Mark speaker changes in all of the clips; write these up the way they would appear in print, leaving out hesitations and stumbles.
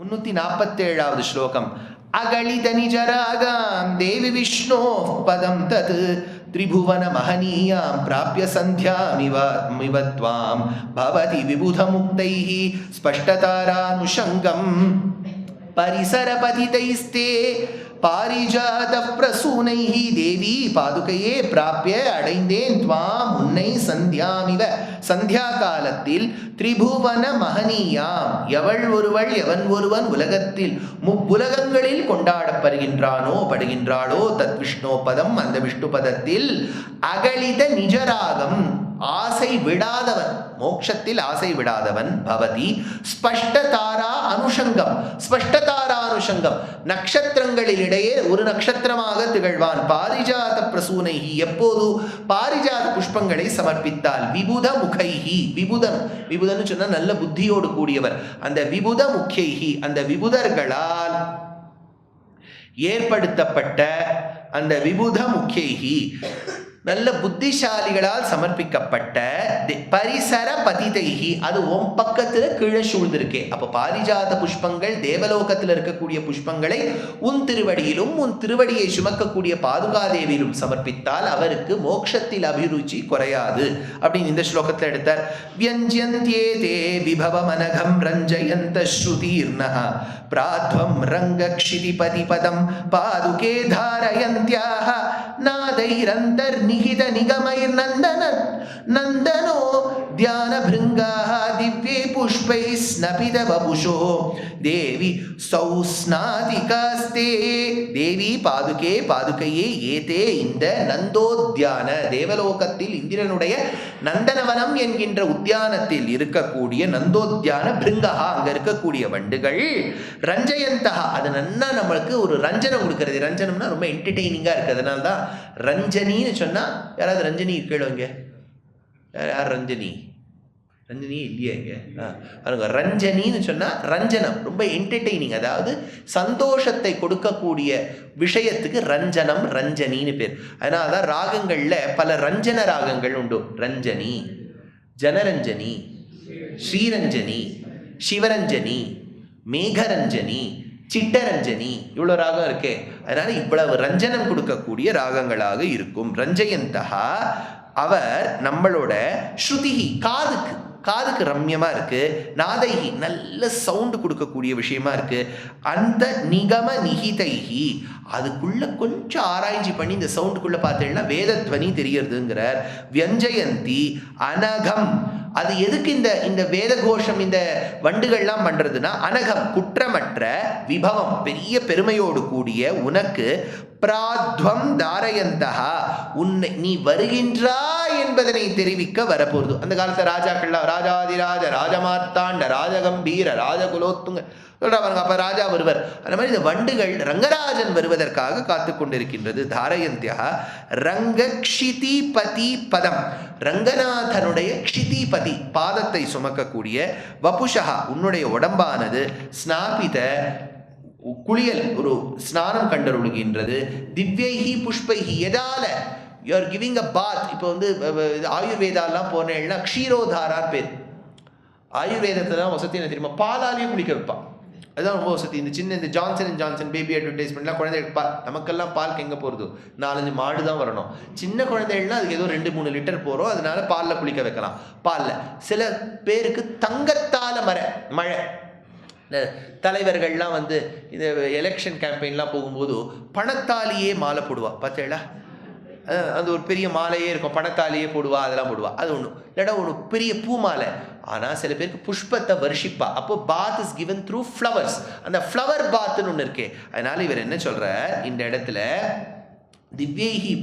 Speaker 1: 347வது ஸ்லோகம். அகலித நிஜராகாம் தேவி விஷ்ணோ பதம் தத் திரிபுவன மஹனீயாம் பிராப்ய சந்தியாமிவ த்வாம் பவதி விபுத முக்தைஹி ஸ்பஷ்டதாரானுஷங்கம் பரிசரபதிதைஸ்தே பாரிஜாத பிரசூனைஹி தேவி பாதுகையே பிராப்ய அடைந்தேன் துவாம் உன்னை சந்தியாமிவ சந்தியா காலத்தில் திரிபுவன மஹனீயாம் எவள் ஒருவள் எவன் ஒருவன் உலகத்தில் முப்புலகங்களில் கொண்டாடப்படுகின்றானோ படுகின்றாளோ தத் விஷ்ணு பதம் அந்த விஷ்ணு பதத்தில் அகலித நிஜராகம் ஆசை விடாதவன் மோட்சத்தில் ஆசை விடாதவன் பவதி ஸ்பஷ்டதாரா அனுஷங்கம் ஸ்பஷ்டதாரா அனுஷங்கம் நட்சத்திரங்களிடையே ஒரு நட்சத்திரமாக திகழ்வான் பாரிஜாத பிரசூனைஹி எப்போது பாரிஜாத புஷ்பங்களை சமர்ப்பித்தால் விபுத முகைஹி விபுதன்னு சொன்னா நல்ல புத்தியோடு கூடியவர் அந்த விபுத முக்கைஹி அந்த விபுதர்களால் ஏற்படுத்தப்பட்ட அந்த விபுத முக்கைஹி நல்ல புத்திசாலிகளால் சமர்ப்பிக்கப்பட்ட பரிசர பதிதைஹி அது உன் பக்கத்துல கீழே சூழ்ந்திருக்கே. அப்போ பாரிஜாத புஷ்பங்கள் தேவலோகத்தில் இருக்கக்கூடிய புஷ்பங்களை உன் திருவடியிலும் உன் திருவடியை சுமக்கக்கூடிய பாதுகாதேவியிலும் சமர்ப்பித்தால் அவருக்கு மோட்சத்தில் அபிருச்சி குறையாது அப்படின்னு இந்த ஸ்லோகத்தில் எடுத்தார். வியஞ்சியந்தே தே விபவமனகம் ரஞ்சயந்த ஸ்ருதீர்ணஹ பிராத்வம் ரங்கக்ஷிதிபதி பதம் பாதுகே தாரயந்த்யாஹ நாதைரந்தர் நிகித நிகமைர் நந்தனோ தியான பிருங்காஹ திவ்யே புஷ்பை ஸ்னபித வபுஷோ தேவி சௌஸ்நாதிகாஸ்தே தேவி பாதுகையே ஏதே இந்த நந்தோத்யான தேவலோகத்தில் இந்திரனுடைய நந்தனவனம் என்கின்ற உத்தியானத்தில் இருக்கக்கூடிய நந்தோத்யான பிருங்கஹா அங்க இருக்கக்கூடிய வண்டுகள் ரஞ்சயந்தஹா அது நன்னா நம்மளுக்கு ஒரு ரஞ்சனம் கொடுக்கிறது. ரஞ்சனம்னா ரொம்ப என்டர்டெய்னிங்கா இருக்கு. அதனால தான் ரஞ்சனின்னு சொன்னா யாராவது ரஞ்சனி கேளுங்க. யார் ரஞ்சனி இல்லையா இங்க ரஞ்சனின்னு சொன்னா ரஞ்சனம் ரொம்ப என்டர்டெய்னிங் அதாவது சந்தோஷத்தை கொடுக்கக்கூடிய விஷயத்துக்கு ரஞ்சனம் ரஞ்சனின்னு பேர். அதனால தான் ராகங்கள்ல பல ரஞ்சன ராகங்கள் உண்டு. ரஞ்சனி, ஜனரஞ்சனி, ஸ்ரீரஞ்சனி, சிவரஞ்சனி, மேகரஞ்சனி, சிட்டரஞ்சனி இவ்வளோ ராகம் இருக்கே. அதனால இவ்வளவு ரஞ்சனம் கொடுக்கக்கூடிய ராகங்களாக இருக்கும். ரஞ்சயந்தகா அவர் நம்மளோட ஸ்ருதிஹி காதுக்கு ரம்யமா இருக்கு. நாதைஹி நல்ல சவுண்டு கொடுக்கக்கூடிய விஷயமா இருக்கு. அந்த நிகம நிகிதைஹி அதுக்குள்ள கொஞ்சம் ஆராய்ச்சி பண்ணி இந்த சவுண்டுக்குள்ள பார்த்தீங்கன்னா வேதத்வனி தெரியறதுங்கிறார். வியஞ்சயந்தி அனகம் அது எதுக்கு இந்த வேத கோஷம் இந்த வண்டுகள்லாம் பண்றதுன்னா அனகம் குற்றமற்ற விபவம் பெரிய பெருமையோடு கூடிய உனக்கு பிராத்வம் தாரயந்தகா உன்னை நீ வருகின்றாய் என்பதனை தெரிவிக்க வரப்போகுது. அந்த காலத்துல ராஜாக்கள்லாம் ராஜாதிராஜ ராஜமார்த்தாண்ட ராஜகம்பீர ராஜகுலோத்துங்க சொல்றாங்க. அப்ப ராஜா வருவர். அந்த மாதிரி இந்த வண்டுகள் ரங்கராஜன் வருவதற்காக காத்து கொண்டிருக்கின்றது. தாரயந்தியா ரங்கக்ஷிதிபதி பதம் ரங்கநாதனுடைய க்ஷிதிபதி பாதத்தை சுமக்கக்கூடிய வபுஷா உன்னுடைய உடம்பானது ஸ்நாபித குளியல் ஒரு ஸ்நானம் கண்டருளுகின்றது. திவ்யைஹி புஷ்பைஹி எதால யூ ஆர் கிவிங் அ பாத். இப்போ வந்து ஆயுர்வேதாலாம் போனேன்னா க்ஷீரோதாரான் பேர். ஆயுர்வேதத்தை தான் வசதி என்ன தெரியுமா பாலாலேயே குளிக்க வைப்பான். அதுதான் ரொம்ப வசதி. இந்த சின்ன இந்த ஜான்சன் பேபி அட்வர்டைஸ்மெண்ட்லாம் குழந்தைகளுக்கு பால் நமக்கெல்லாம் பால் எங்கே போகிறது 4-5 மாடு தான் வரணும். சின்ன குழந்தைகள்லாம் அதுக்கு ஏதோ 2-3 லிட்டர் போகிறோம். அதனால பாலில் குளிக்க வைக்கலாம். பாலில் சில பேருக்கு தங்கத்தால் மழை தலைவர்கள்லாம் வந்து இந்த எலெக்ஷன் கேம்பெயின்லாம் போகும்போது பணத்தாலேயே மாலை போடுவா பார்த்தேடா. அந்த ஒரு பெரிய மாலையே இருக்கும் பணத்தாலேயே போடுவா அதெல்லாம் போடுவா. அது ஒன்று இல்லைடா ஒரு பெரிய பூ மாலை. ஆனால் சில பேருக்கு புஷ்பத்தை வருஷிப்பா. அப்போ path is given through flowers. அந்த ஃப்ளவர் பாத்துன்னு ஒன்று இருக்கே. அதனால இவர் என்ன சொல்றார் இந்த இடத்துல திவ்யைஹி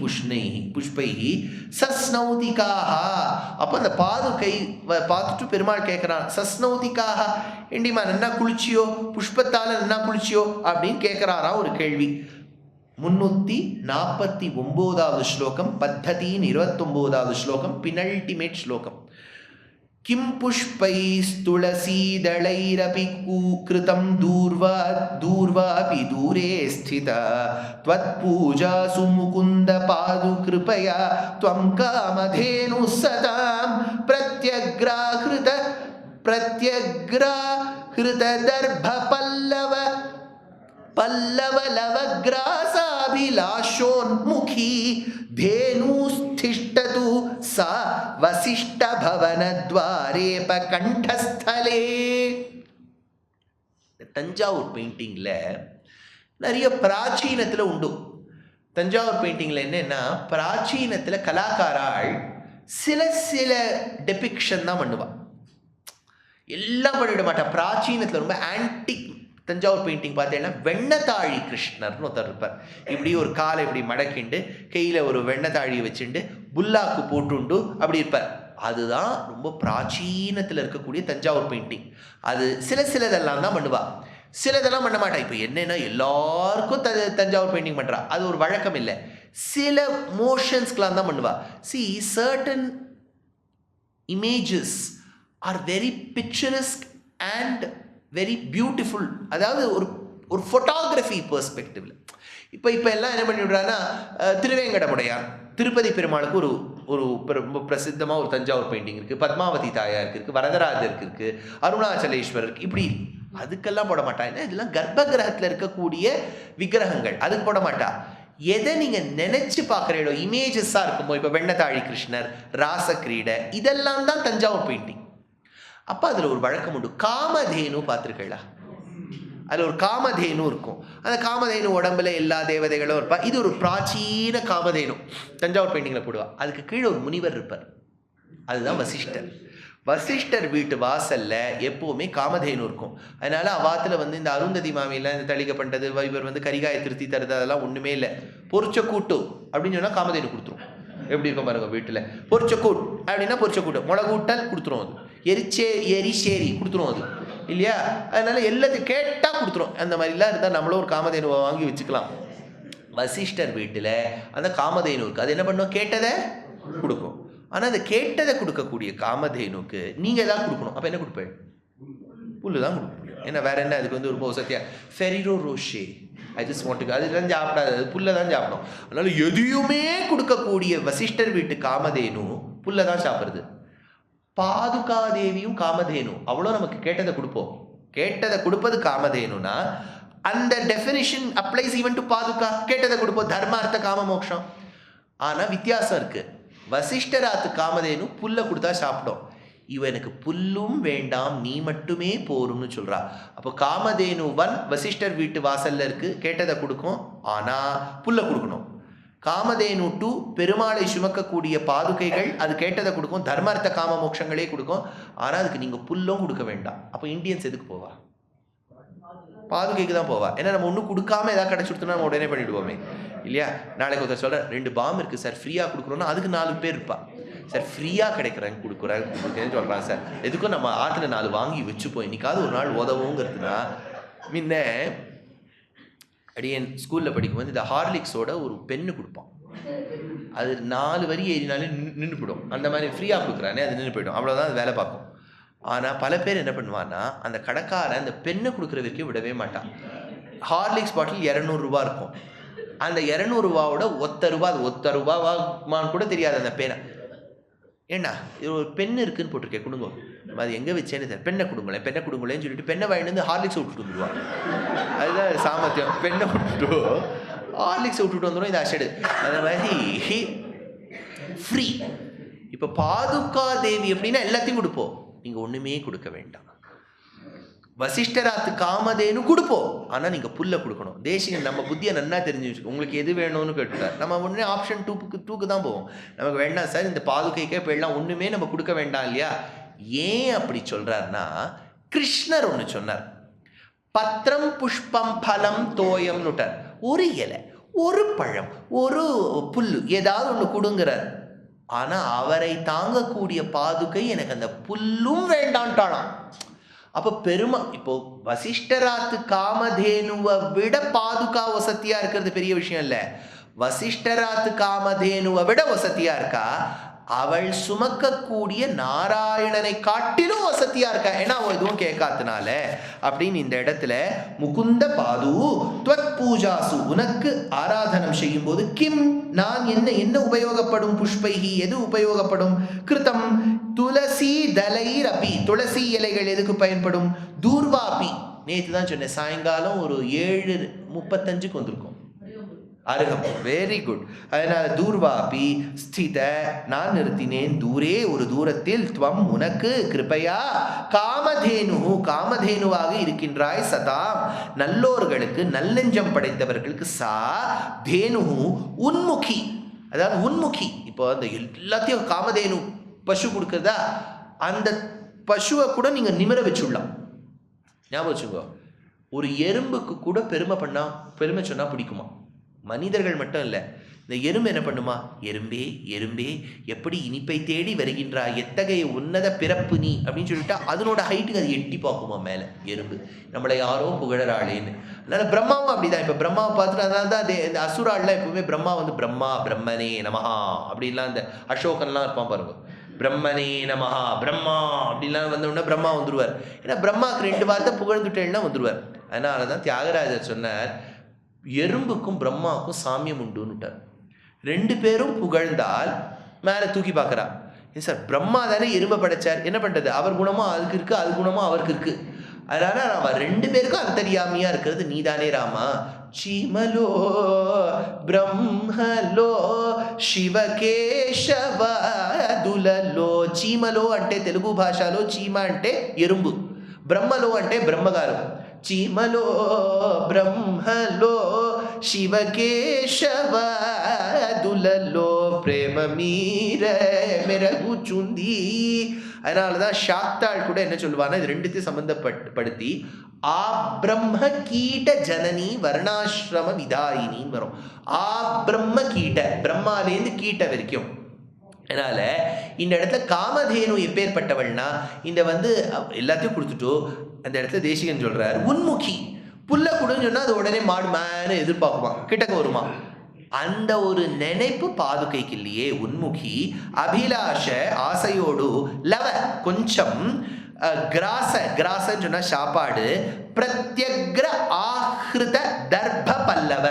Speaker 1: புஷ்பைஹி சஸ்னௌதிகாஹ. அப்போ அந்த பாதுகை பார்த்துட்டு பெருமாள் கேட்குறான் சஸ்னௌதிகாஹ ஏண்டிமா நன்னா குளிச்சியோ புஷ்பத்தால் நன்னா குளிச்சியோ அப்படின்னு கேட்குறாராம் ஒரு கேள்வி. 349வது ஸ்லோகம் பத்ததியின் 29வது ஸ்லோகம் பினல்டிமேட் ஸ்லோகம். கிம் புஷ்பைஸ்துளசீதளைரபி கிருதம் தூர்வாபி தூரே ஸ்திதா த்வத்பூஜாசு முகுந்த பாது கிருபயா த்வம் காமதேனு சதாம் பிரத்யக்ராஹிருத தர்ப பல்லவ அபிலாஷோன்முகி தேனுஸ்திஷ்டது சா வசிஷ்ட பவனத்வாரேப கண்டஸ்தலே. தஞ்சாவூர் பெயிண்டிங்ல நிறைய பிராச்சீனத்துல உண்டு. தஞ்சாவூர் பெயிண்டிங்ல என்னன்னா, பிராச்சீனத்துல கலாக்காரால் சில டெபிக்ஷன் தான் பண்ணுவா, எல்லாம் பண்ணிவிட மாட்டா. பிராச்சீனத்துல ரொம்ப ஆன்டிக் தஞ்சாவூர் பெயிண்டிங் பார்த்தீங்கன்னா வெண்ணத்தாழி கிருஷ்ணர்னு ஒருத்தர் இருப்பார். இப்படி ஒரு காலை இப்படி மடக்கிண்டு கையில் ஒரு வெண்ணத்தாழியை வச்சுட்டு புல்லாக்கு போட்டுண்டு அப்படி இருப்பார். அதுதான் ரொம்ப பிராச்சீனத்தில் இருக்கக்கூடிய தஞ்சாவூர் பெயிண்டிங். அது சிலதெல்லாம் தான் பண்ணுவா, சிலதெல்லாம் பண்ண மாட்டா. இப்போ என்னன்னா எல்லாருக்கும் தஞ்சாவூர் பெயிண்டிங் பண்ணுறா, அது ஒரு வழக்கம் இல்லை. சில மோஷன்ஸ்க்கெலாம் தான் பண்ணுவா. See, certain images are very picturesque and very beautiful. அதாவது ஒரு ஃபோட்டோகிராஃபி பெர்ஸ்பெக்டிவ்ல இப்போ எல்லாம் என்ன பண்ணி விடுறாங்கன்னா, திருவேங்கடமுடையார் திருப்பதி பெருமாளுக்கு ஒரு ரொம்ப பிரசித்தமாக ஒரு தஞ்சாவூர் பெயிண்டிங் இருக்குது, பத்மாவதி தாயாருக்கு இருக்குது, வரதராஜருக்கு இருக்குது, அருணாச்சலேஸ்வரருக்கு, இப்படி அதுக்கெல்லாம் போட மாட்டா. ஏன்னா இதெல்லாம் கர்ப்ப கிரகத்தில் இருக்கக்கூடிய விக்கிரகங்கள், அதுக்கு போட மாட்டா. எதை நீங்கள் நினைச்சு பார்க்குறீங்களோ இமேஜஸாக இருக்குமோ, இப்போ வெண்ணத்தாழி கிருஷ்ணர், ராசக்கிரீடை, இதெல்லாம் தான் தஞ்சாவூர் பெயிண்டிங். அப்போ அதில் ஒரு வழக்கம் உண்டு. காமதேனு பார்த்துருக்கீங்களா? அதில் ஒரு காமதேனு இருக்கும். அந்த காமதேனு உடம்புல எல்லா தேவதைகளும் இருப்பா. இது ஒரு பிராச்சீன காமதேனு தஞ்சாவூர் பெயிண்டிங்கில் போடுவா. அதுக்கு கீழே ஒரு முனிவர் இருப்பார், அதுதான் வசிஷ்டர். வசிஷ்டர் வீட்டு வாசல்ல எப்பவுமே காமதேனு இருக்கும். அதனால அவாத்துல இந்த அருந்ததி மாமியெல்லாம் இந்த தளிகை பண்ணுறது, இவர் கரிகாயை திருத்தி தருது, அதெல்லாம் ஒன்றுமே இல்லை. பொறிச்ச கூட்டு அப்படின்னு சொன்னால் காமதேனு கொடுத்துரும். எப்படி இருக்கும் பாருங்க, வீட்டில் பொறிச்சக்கூட் அப்படின்னா பொறிச்சக்கூட்டு, முளகூட்டல் கொடுத்துரும், அது எரிசேரி கொடுத்துரும் அது இல்லையா? அதனால எல்லாத்தையும் கேட்டால் கொடுத்துரும். அந்த மாதிரிலாம் இருந்தால் நம்மளும் ஒரு காமதேனுவை வாங்கி வச்சுக்கலாம். வசிஷ்டர் வீட்டில் அந்த காமதேனு இருக்குது. அது என்ன பண்ணும்? கேட்டதை கொடுக்கும். ஆனால் அந்த கேட்டதை கொடுக்கக்கூடிய காமதேனுக்கு நீங்கள் எதாவது கொடுக்கணும். அப்போ என்ன கொடுப்பேன்? புல்லு தான் கொடுக்க முடியும். ஏன்னா வேற என்ன, அதுக்கு ஒரு பௌசத்தியா ஃபெரிரோ ரோஷே ஐ ஜஸ்ட் வாண்ட், அதுதான் சாப்பிடாது, அது புல்லை தான் சாப்பிடும். அதனால எதையுமே கொடுக்கக்கூடிய வசிஷ்டர் வீட்டு காமதேனு புல்லை தான் சாப்பிட்றது. பாதுகாதேவியும் காமதேனு, அவ்வளோ நமக்கு கேட்டதை கொடுப்போம். கேட்டதை கொடுப்பது காமதேனுனா அந்த டெஃபினிஷன் அப்ளைஸ் ஈவன் டு பாதுகா. கேட்டதை கொடுப்போம், தர்மார்த்த காம மோட்சம். ஆனால் வித்தியாசம் இருக்குது. வசிஷ்டராத்து காமதேனு புல்லை கொடுத்தா சாப்பிடும். இவனுக்கு புல்லும் வேண்டாம், நீ மட்டுமே போரும்னு சொல்றா. அப்போ காமதேனு 1 வசிஷ்டர் வீட்டு வாசல்ல இருக்கு, கேட்டதை கொடுக்கும், ஆனா புல்லை கொடுக்கணும். காமதேனு 2 பெருமாளை சுமக்கக்கூடிய பாதுகைகள், அது கேட்டதை கொடுக்கும், தர்மார்த்த காம மோட்சங்களே கொடுக்கும், ஆனா அதுக்கு நீங்க புல்லும் கொடுக்க வேண்டாம். அப்போ இந்தியன்ஸ் எதுக்கு போவா? பாதுகைக்கு தான் போவா. ஏன்னா நம்ம ஒன்றும் கொடுக்காம ஏதாவது கிடச்சுடுத்தோம்னா நம்ம உடனே பண்ணிவிடுவோமே இல்லையா? நாளைக்கு ஒருத்தர் சொல்கிறேன் 2 பாம் இருக்குது சார் ஃப்ரீயாக கொடுக்குறோன்னா அதுக்கு 4 பேர் இருப்பா. சார் ஃப்ரீயாக கிடைக்கிறேன் கொடுக்குறேன்னு சொல்கிறாங்க சார், எதுக்கும் நம்ம ஆற்றுல 4 வாங்கி வச்சுப்போம், இன்னைக்காவது ஒரு நாள் உதவுங்கிறதுனா. முன்ன அடியன் ஸ்கூலில் படிக்கும்போது இந்த ஹார்லிக்ஸோட ஒரு பென்னு கொடுப்பான். அது 4 வரி ஏறினாலே நின்று போயிடும். அந்த மாதிரி ஃப்ரீயாக கொடுக்குறானே அது நின்று போயிடும், அவ்வளோதான் அது வேலை பார்க்கும். ஆனால் பல பேர் என்ன பண்ணுவான்னா, அந்த கடைக்காரன் அந்த பெண்ணை கொடுக்குற வரைக்கும் விடவே மாட்டான். ஹார்லிக்ஸ் பாட்டில் 200 ரூபா இருக்கும். அந்த 200 ரூபாவோட ஒத்த ரூபாவான்னு கூட தெரியாது அந்த பேனை. ஏன்னா இது ஒரு பெண் இருக்குன்னு போட்டிருக்கேன், கொடுங்க, அது எங்கே வச்சேன்னு தெரியல, பெண்ணை கொடுங்களேன்னு சொல்லிட்டு பெண்ணை வாங்கிட்டு வந்து ஹார்லிக்ஸ் விட்டுட்டு வந்துடுவாங்க. அதுதான் சாமர்த்தியம். பெண்ணை விட்டுட்டு ஹார்லிக்ஸ் விட்டுட்டு வந்துடும், இது அஷடு. அந்த மாதிரி ஃப்ரீ. இப்போ பாதுகா தேவி அப்படின்னா எல்லாத்தையும் கொடுப்போம், நீங்கள் ஒன்றுமே கொடுக்க வேண்டாம். வசிஷ்டராத்து காமதேனு கொடுப்போம், ஆனால் நீங்கள் புல்லை கொடுக்கணும். தேசிகன் நம்ம புத்தியை நன்னா தெரிஞ்சு வச்சுக்கோ. உங்களுக்கு எது வேணும்னு கேட்டுட்டார், நம்ம உடனே ஆப்ஷன் 2க்கு தான் போவோம். நமக்கு வேண்டாம் சார் இந்த பாதுகைக்கே போயிடலாம், ஒன்றுமே நம்ம கொடுக்க வேண்டாம் இல்லையா? ஏன் அப்படி சொல்கிறாருன்னா, கிருஷ்ணர் ஒன்று சொன்னார், பத்திரம் புஷ்பம் பலம் தோயம்னுட்டார். ஒரு இலை, ஒரு பழம், ஒரு புல், ஏதாவது ஒன்று கொடுங்கிறார். ஆனால் அவரை தாங்கக்கூடிய பாதுகை எனக்கு அந்த புல்லும் வேண்டான்ட்டாளாம். அப்போ இப்போ வசிஷ்டராத்து காமதேனுவை விட பாதுகா வசதியா இருக்கிறது பெரிய விஷயம் இல்லை. வசிஷ்டராத்து காமதேனுவை விட வசதியா இருக்கா, அவள் சுமக்கக்கூடிய நாராயணனை காட்டிலும் வசதியா இருக்கா. ஏன்னா அவள் எதுவும் கேட்காதனால. அப்படின்னு இந்த இடத்துல முகுந்த பாது துவத் பூஜாசு, உனக்கு ஆராதனம் செய்யும் போது கிம் நான் என்ன உபயோகப்படும், புஷ்பைகி எது உபயோகப்படும், கிருதம் துளசி தலைர் அப்பி, துளசி இலைகள் எதுக்கு பயன்படும், தூர்வாப்பி நேற்று தான் சொன்னேன், சாயங்காலம் ஒரு 7:35 வந்திருக்கும். அருகம், வெரி குட். அதனால தூர்வாபி ஸ்தித, நான் நிறுத்தினேன், தூரே ஒரு தூரத்தில், துவம் உனக்கு, கிருபையா காமதேனு காமதேனுவாக இருக்கின்றாய், சதாம் நல்லோர்களுக்கு நல்லெஞ்சம் படைத்தவர்களுக்கு, சா தேனு உன்முகி, அதாவது உன்முகி. இப்போ அந்த எல்லாத்தையும் காமதேனு பசு கொடுக்குறதா, அந்த பசுவை கூட நீங்க நிமிர வச்சுடலாம். ஞாபகம் வச்சுக்கோ, ஒரு எறும்புக்கு கூட பெருமை சொன்னா பிடிக்குமா? மனிதர்கள் மட்டும் இல்லை, இந்த எறும்பு என்ன பண்ணுமா? எறும்பே எறும்பே எப்படி இனிப்பை தேடி வருகின்றாய், எத்தகைய உன்னத பிறப்பு நீ அப்படின்னு சொல்லிட்டா அதனோட ஹைட்டுக்கு அது எட்டி பார்க்குமா மேலே எறும்பு, நம்மளை யாரோ புகழறாளேன்னு. அதனால பிரம்மாவும் அப்படிதான். இப்போ பிரம்மாவை பார்த்துட்டு, அதனால தான் இந்த அசுராள்லாம் எப்பவுமே பிரம்மா வந்து பிரம்மா பிரம்மனே நமஹா அப்படின்லாம், இந்த அசோகன்லாம் இருப்பான் பாருங்க, பிரம்மனே நமஹா பிரம்மா அப்படின்லாம் வந்தோடனே பிரம்மா வந்துடுவார். ஏன்னா பிரம்மாவுக்கு 2 வார்த்தை புகழ்ந்துட்டேன்னா வந்துடுவார். அதனால தான் தியாகராஜர் சொன்னார், எறும்புக்கும் பிரம்மாவுக்கும் சாமியம் உண்டுன்னுட்டார். 2 பேரும் புகழ்ந்தால் மேலே தூக்கி பார்க்குறா. ஏன் சார், பிரம்மா தானே எறும்பை படைச்சார், என்ன பண்ணுறது, அவர் குணமும் அதுக்கு இருக்குது, அது குணமும் அவருக்கு இருக்குது. அதனால அவன் 2 பேருக்கும் அந்தரியாமியா இருக்கிறது நீதானே ராமா. చీమలో బ్రహ్మలో శివకేశవాదులలో. చీమలో అంటే తెలుగు భాషలో చీమ అంటే ఎరుంబు, బ్రహ్మలో అంటే బ్రహ్మగారు. చీమలో బ్రహ్మలో శివకేశవాదులలో ప్రేమ మీర మెరుగుచుంది. அதனால தான் சாக்தாள் கூட என்ன சொல்லுவான்னா, இது 2த்தையும் சம்பந்தப்படுத்தி ஆ பிரம்ம கீட்ட ஜனனி வர்ணாசிரம விதாயினின்னு வரும். ஆ பிரம்ம கீட்ட, பிரம்மாலேருந்து கீட்ட வரைக்கும். அதனால இந்த இடத்துல காமதேனு எப்பேற்பட்டவள்னா, இந்த எல்லாத்தையும் கொடுத்துட்டோ அந்த இடத்துல தேசிகன் சொல்றார், உன்முகி. புல்ல கொடுன்னு சொன்னா அது உடனே மாடு மேனு எதிர்பார்க்குமா, கிட்டக்க வருமா. அந்த ஒரு நினைப்பு பாதுகைக்கு இல்லையே. உன்முகி அபிலாஷ, ஆசையோடு, லவ கொஞ்சம், கிராசன்னு சொன்னா சாப்பாடு, பிரத்யக்ர ஆஹ்ருத தர்ப பல்லவ,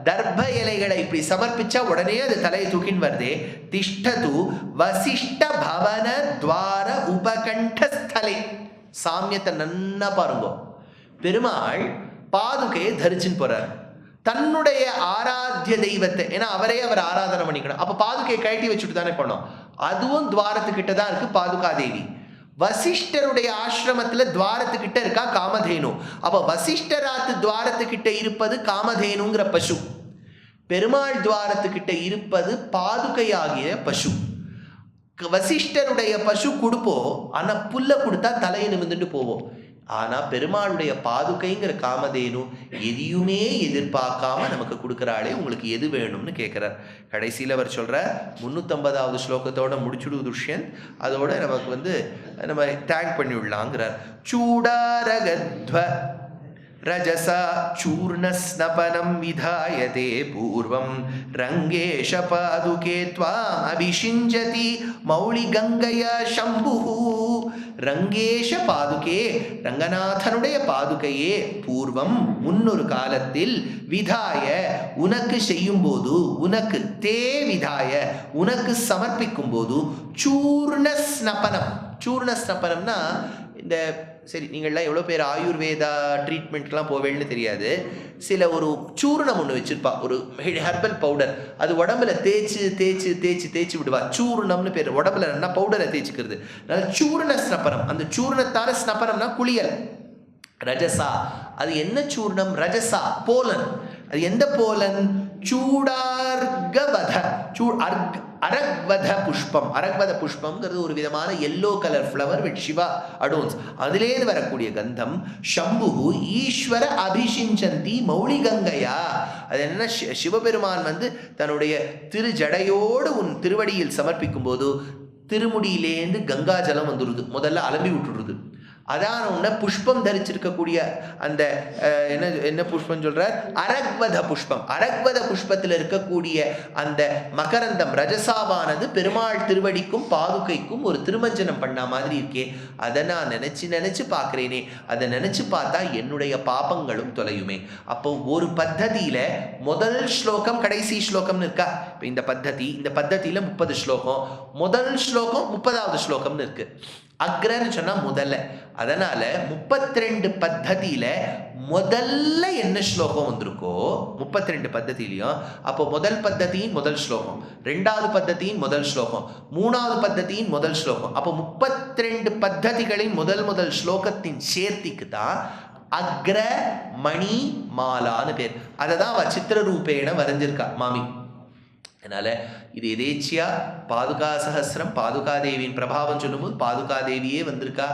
Speaker 1: தர்ப இலைகளை இப்படி சமர்ப்பிச்சா உடனே அது தலையை தூக்கின்னு வருதே. திஷ்டது வசிஷ்ட பவன துவார உபகண்டஸ்தலே. சாமியத்தை நன்னா பாருங்க. பெருமாள் பாதுகையை தரிச்சுன்னு போறார், தன்னுடைய ஆராத்திய தெய்வத்தை. ஏன்னா அவர் ஆராதனை பண்ணிக்கணும். அப்ப பாதுகையை கழட்டி வச்சுட்டு தானே பண்ணோம். அதுவும் துவாரத்துக்கிட்ட தான் இருக்கு பாதுகா தேவி. வசிஷ்டருடைய ஆசிரமத்துல துவாரத்துக்கிட்ட இருக்கா காமதேனு. அப்ப வசிஷ்டராத்து துவாரத்துக்கிட்ட இருப்பது காமதேனுங்கிற பசு, பெருமாள் துவாரத்துக்கிட்ட இருப்பது பாதுகையாகிய பசு. வசிஷ்டருடைய பசு கொடுப்போம், ஆனா புல்ல கொடுத்தா தலையை நிமிர்ந்துட்டு போவோம். ஆனா பெருமாளுடைய பாதுகைங்கிற காமதேனு எதையுமே எதிர்பார்க்காம நமக்கு கொடுக்குறாளே, உங்களுக்கு எது வேணும்னு கேட்கிறார். கடைசியில் அவர் சொல்ற 350வது ஸ்லோகத்தோட முடிச்சுடு துஷ்யந்த். அதோட நமக்கு நம்ம தேங்க் பண்ணி விடலாங்கிறார். சூடாரகத்வ ரஜசா சூர்ணஸ்னபனம் விதாயதே பூர்வம் ரங்கேஷ பாதுகே த்வாம் அபிஷிஞ்சதி மௌளி கங்கைய சம்புஹு. ரங்கேஷ பாதுகே, ரங்கநாதனுடைய பாதுகையே, பூர்வம் முன்னொரு காலத்தில், விதாய உனக்கு செய்யும் போது, உனக்கு தே விதாய உனக்கு சமர்ப்பிக்கும் போது, சூர்ணஸ்னபனம். சூர்ணஸ்னபனம்னா இந்த சரி, நீங்கள்லாம் எவ்வளோ பேர் ஆயுர்வேதா ட்ரீட்மெண்ட்லாம் போவேன்னு தெரியாது. சில ஒரு சூர்ணம் ஒன்று வச்சுருப்பா, ஒரு ஹெர்பல் பவுடர். அது உடம்புல தேய்ச்சி தேய்ச்சி தேய்ச்சி தேய்ச்சி விடுவா. சூர்ணம்னு பேர். உடம்புல என்ன பவுடரை தேய்ச்சிக்கிறது. அதனால சூர்ண ஸ்னபனம். அந்த சூர்ணத்தால ஸ்னபனம்னா குளியல். ரஜசா, அது என்ன சூர்ணம்? ரஜசா போலன். அது எந்த போலன்? சூடார்கவத, அரக்வத புஷ்பம். அரக்வத புஷ்பம்ங்கிறது ஒரு விதமான yellow colour flower with Shiva adorns. அதிலேருந்து வரக்கூடிய கந்தம். சம்பு ஈஸ்வர அபிஷிஞ்சந்தி மௌளி கங்கையா. அது என்ன? சிவபெருமான் தன்னுடைய திரு ஜடையோடு உன் திருவடியில் சமர்ப்பிக்கும் போது திருமுடியிலேருந்து கங்கா ஜலம் வந்துடுது. முதல்ல அலம்பி விட்டுடுறது. அதான் உன்ன புஷ்பம் தரிச்சிருக்கக்கூடிய அந்த என்ன புஷ்பம் சொல்றார்? அரக்வத புஷ்பம். அரக்வத புஷ்பத்தில் இருக்கக்கூடிய அந்த மகரந்தம் ரஜசாவானது பெருமாள் திருவடிக்கும் பாதுகைக்கும் ஒரு திருமஞ்சனம் பண்ண மாதிரி இருக்கே. அதை நான் நினைச்சு பார்க்கிறேனே. அதை நினைச்சு பார்த்தா என்னுடைய பாபங்களும் தொலையுமே. அப்போ ஒரு பத்ததியில முதல் ஸ்லோகம் கடைசி ஸ்லோகம்னு இருக்கா. இந்த பத்ததியில 30 ஸ்லோகம், முதல் ஸ்லோகம் 30வது ஸ்லோகம்னு இருக்கு. அக்ரன்னு சொன்னா முதல்ல. அதனால 32 பத்ததியில முதல்ல என்ன ஸ்லோகம் வந்திருக்கோ 32 பத்ததியிலையும், அப்போ முதல் பத்ததியின் முதல் ஸ்லோகம், ரெண்டாவது பத்ததியின் முதல் ஸ்லோகம், மூணாவது பத்ததியின் முதல் ஸ்லோகம், அப்போ 32 பத்ததிகளின் முதல் ஸ்லோகத்தின் சேர்த்திக்கு தான் அக்ர மணி மாலான்னு பேர். அதை தான் அவ சித்திரரூபேன வரைஞ்சிருக்கா மாமி. அதனால இது எதேச்சியா பாதுகா சஹஸ்ரம் பாதுகாதேவியின் பிரபாவம் சொல்லும்போது பாதுகாதேவியே வந்திருக்கா.